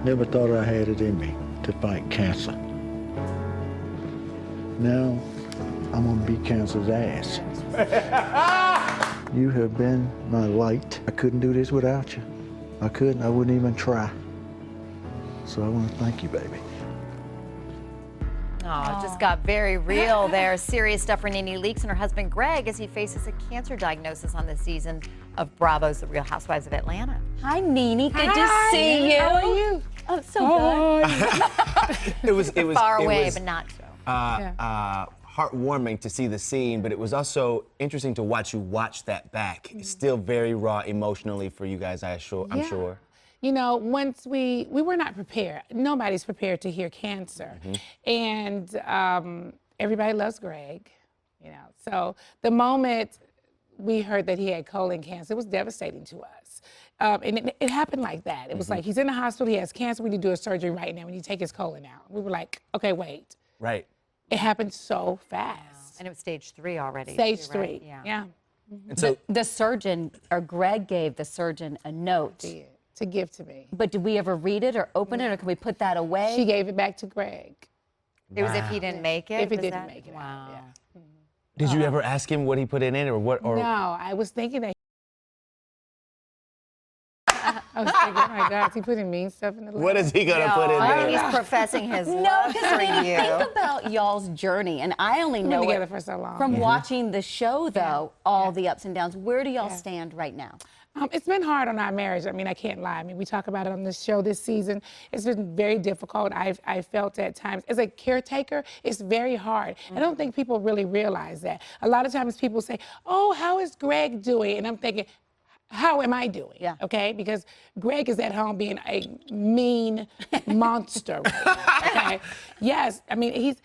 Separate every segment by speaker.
Speaker 1: Never thought I had it in me to fight cancer. Now, I'm gonna beat cancer's ass. You have been my light. I couldn't do this without you. I couldn't, I wouldn't even try. So I want to thank you, baby.
Speaker 2: Oh, it just got very real there. Serious stuff for NeNe Leakes and her husband Greg as he faces a cancer diagnosis on the season of Bravo's The Real Housewives of Atlanta.
Speaker 3: Hi, NeNe. Good to see you.
Speaker 2: How are you?
Speaker 3: Oh, so good.
Speaker 4: It was
Speaker 2: Far away, but not so.
Speaker 4: Heartwarming to see the scene, but it was also interesting to watch you watch that back. It's still very raw emotionally for you guys, I'm sure.
Speaker 5: You know, once we were not prepared. Nobody's prepared to hear cancer. And everybody loves Greg, you know. So the moment we heard that he had colon cancer, it was devastating to us. And it happened like that. It was like, he's in the hospital, he has cancer, we need to do a surgery right now, we need to take his colon out. We were like, okay, wait.
Speaker 4: Right.
Speaker 5: It happened so fast.
Speaker 2: Wow. And it was stage 3 already.
Speaker 5: Stage
Speaker 2: too, right?
Speaker 5: 3, yeah.
Speaker 4: And so
Speaker 3: The surgeon, or Greg gave the surgeon a note.
Speaker 5: To give to me.
Speaker 3: But did we ever read it or open it, or can we put that away?
Speaker 5: She gave it back to Greg.
Speaker 2: It was if he didn't make it?
Speaker 5: If he
Speaker 2: Was
Speaker 5: didn't
Speaker 2: that?
Speaker 5: make it.
Speaker 2: Wow.
Speaker 5: Yeah.
Speaker 4: did you ever ask him what he put in it or what? Or
Speaker 5: No, I was thinking that. I was thinking, oh my God, is he putting mean stuff in the
Speaker 4: what is he gonna put in there?
Speaker 2: He's professing his
Speaker 3: No,
Speaker 2: love
Speaker 3: because
Speaker 2: for
Speaker 3: NeNe,
Speaker 2: you.
Speaker 3: think about y'all's journey, and I only
Speaker 5: We've
Speaker 3: know
Speaker 5: been together
Speaker 3: it
Speaker 5: for so long.
Speaker 3: from watching the show, though, all the ups and downs. Where do y'all stand right now?
Speaker 5: It's been hard on our marriage. I mean, I can't lie. I mean, we talk about it on this show this season. It's been very difficult. I felt at times, as a caretaker, it's very hard. I don't think people really realize that. A lot of times people say, oh, how is Greg doing? And I'm thinking, how am I doing?
Speaker 3: Yeah.
Speaker 5: Okay, because Greg is at home being a mean monster right now, okay? Yes, I mean,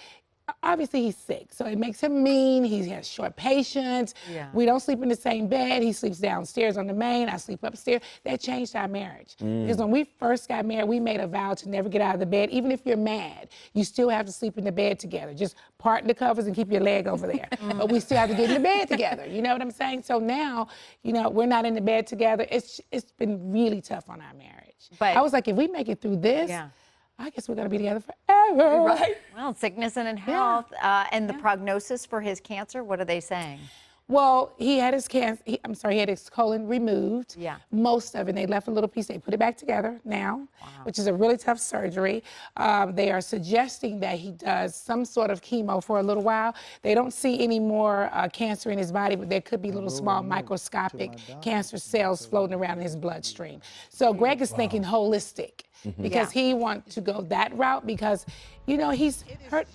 Speaker 5: obviously he's sick, so it makes him mean. He has short patience.
Speaker 2: Yeah.
Speaker 5: We don't sleep in the same bed. He sleeps downstairs on the main. I sleep upstairs. That changed our marriage. Because when we first got married, we made a vow to never get out of the bed. Even if you're mad, you still have to sleep in the bed together. Just part the covers and keep your leg over there. But we still have to get in the bed together. You know what I'm saying? So now, you know, we're not in the bed together. It's been really tough on our marriage.
Speaker 2: But
Speaker 5: I was like, if we make it through this,
Speaker 2: Yeah.
Speaker 5: I guess we're gonna be together forever.
Speaker 2: Right. Well, sickness and in health. And the prognosis for his cancer, what are they saying?
Speaker 5: Well, he had his cancer. He had his colon removed.
Speaker 2: Yeah.
Speaker 5: Most of it. They left a little piece. They put it back together now, which is a really tough surgery. They are suggesting that he does some sort of chemo for a little while. They don't see any more cancer in his body, but there could be little small microscopic cancer cells floating around in his bloodstream. So Greg is thinking holistic. Because he wants to go that route because, you know, he's heard,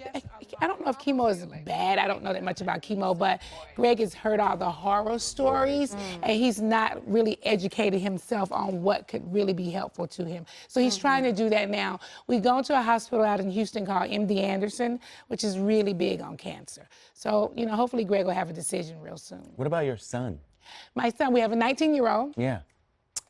Speaker 5: I don't know if chemo is bad. I don't know that much about chemo, but Greg has heard all the horror stories and he's not really educated himself on what could really be helpful to him. So he's trying to do that now. We go to a hospital out in Houston called MD Anderson, which is really big on cancer. So, you know, hopefully Greg will have a decision real soon.
Speaker 4: What about your son?
Speaker 5: My son, we have a 19-year-old.
Speaker 4: Yeah.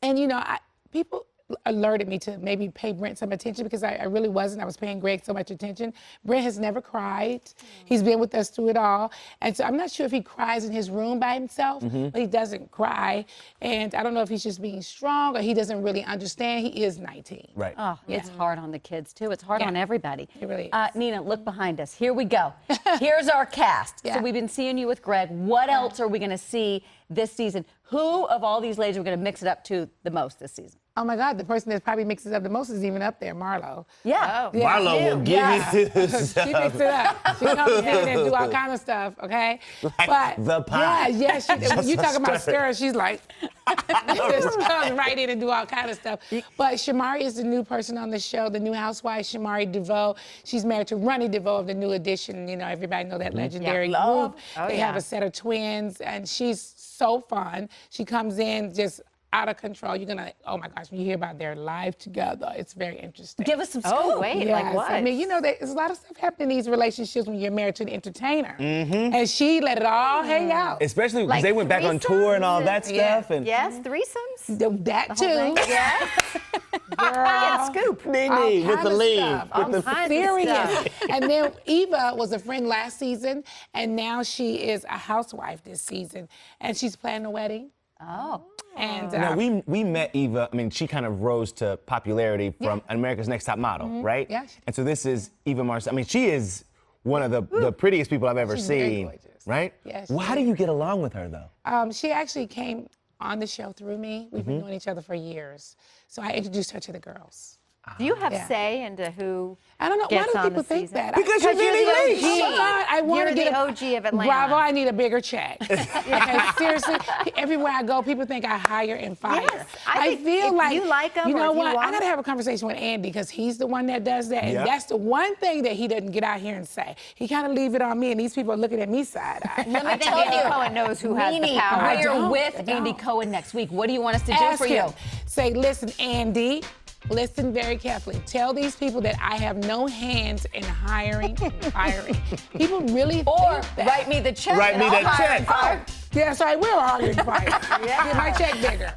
Speaker 5: And, you know, people alerted me to maybe pay Brent some attention because I really wasn't. I was paying Greg so much attention. Brent has never cried. He's been with us through it all. And so I'm not sure if he cries in his room by himself, but he doesn't cry. And I don't know if he's just being strong or he doesn't really understand. He is 19.
Speaker 4: Right.
Speaker 3: Oh, it's hard on the kids, too. It's hard on everybody.
Speaker 5: It really is.
Speaker 3: NeNe, look behind us. Here we go. Here's our cast.
Speaker 5: Yeah.
Speaker 3: So we've been seeing you with Greg. What else are we going to see this season? Who of all these ladies are we going to mix it up to the most this season?
Speaker 5: Oh my God, the person that probably mixes up the most is even up there, Marlo.
Speaker 3: Yeah.
Speaker 2: Oh.
Speaker 5: Yeah.
Speaker 4: Marlo will give you this.
Speaker 5: She mixes it up. She comes in and do all kind of stuff, okay?
Speaker 4: Like the pie.
Speaker 5: Yeah, when you talking about
Speaker 4: stir.
Speaker 5: stir, she's like, just comes right in and do all kind of stuff. But Shamari is the new person on the show, the new housewife, Shamari DeVoe. She's married to Ronnie DeVoe of the New Edition. You know, everybody know that legendary group.
Speaker 2: Oh,
Speaker 5: they have a set of twins, and she's so fun. She comes in just out of control. You're gonna, oh my gosh, when you hear about their life together, it's very interesting.
Speaker 3: Give us some scoop.
Speaker 2: Oh, wait, like
Speaker 5: Yes.
Speaker 2: what?
Speaker 5: I mean, you know, there's a lot of stuff happening in these relationships when you're married to an entertainer. And she let it all hang out.
Speaker 4: Especially because
Speaker 2: Like
Speaker 4: they went back on tour and all that
Speaker 5: Yeah.
Speaker 4: stuff. And
Speaker 2: Yes, threesomes?
Speaker 5: That
Speaker 2: The whole
Speaker 5: too.
Speaker 2: thing? Yes.
Speaker 5: Girl.
Speaker 2: Scoop.
Speaker 4: NeNe with the lead.
Speaker 2: All kinds of
Speaker 5: Serious.
Speaker 2: stuff.
Speaker 5: And then Eva was a friend last season, and now she is a housewife this season, and she's planning a wedding.
Speaker 2: Oh.
Speaker 5: And
Speaker 4: Now, we met Eva, I mean, she kind of rose to popularity from America's Next Top Model, right?
Speaker 5: Yeah.
Speaker 4: And so this is Eva Marcille. I mean, she is one of the prettiest people I've ever
Speaker 5: She's very
Speaker 4: seen,
Speaker 5: gorgeous.
Speaker 4: right?
Speaker 5: Yes,
Speaker 4: Well,
Speaker 5: she
Speaker 4: how do
Speaker 5: is.
Speaker 4: you get along with her, though?
Speaker 5: She actually came on the show through me. We've been knowing each other for years. So I introduced her to the girls.
Speaker 2: Do you have
Speaker 5: Yeah.
Speaker 2: say into who
Speaker 5: I don't know. Why
Speaker 2: gets
Speaker 5: do
Speaker 2: on
Speaker 5: people
Speaker 2: the
Speaker 5: think
Speaker 2: season?
Speaker 5: that?
Speaker 4: Because you're
Speaker 2: you're
Speaker 4: NeNe
Speaker 2: the
Speaker 4: Leakes.
Speaker 2: OG.
Speaker 5: I want
Speaker 2: You're
Speaker 5: to get
Speaker 2: the
Speaker 5: a
Speaker 2: OG of Atlanta.
Speaker 5: Bravo, I need a bigger check. Okay, seriously, everywhere I go, people think I hire and fire.
Speaker 2: Yes, I think
Speaker 5: feel
Speaker 2: if
Speaker 5: like
Speaker 2: you like 'em
Speaker 5: You
Speaker 2: or
Speaker 5: know
Speaker 2: if you
Speaker 5: what?
Speaker 2: want
Speaker 5: I gotta
Speaker 2: 'em.
Speaker 5: have a conversation with Andy because he's the one that does that, and
Speaker 4: Yep.
Speaker 5: that's the one thing that he doesn't get out here and say. He kind of leave it on me, and these people are looking at me side-eye.
Speaker 2: I think Andy Cohen knows who has the
Speaker 3: NeNe,
Speaker 2: power.
Speaker 5: I
Speaker 3: we're
Speaker 5: don't.
Speaker 3: with
Speaker 5: I
Speaker 3: Andy
Speaker 5: don't.
Speaker 3: Cohen next week. What do you want us to do
Speaker 5: Ask
Speaker 3: for
Speaker 5: him.
Speaker 3: you?
Speaker 5: Say, listen, Andy, listen very carefully. Tell these people that I have no hands in hiring and firing. People really
Speaker 3: Or
Speaker 5: think that.
Speaker 3: write me the check.
Speaker 4: Write
Speaker 3: and
Speaker 4: me
Speaker 3: I'll
Speaker 4: the
Speaker 3: hire
Speaker 4: check.
Speaker 3: and fire.
Speaker 5: Yes, I will hire and fire. Get my check bigger.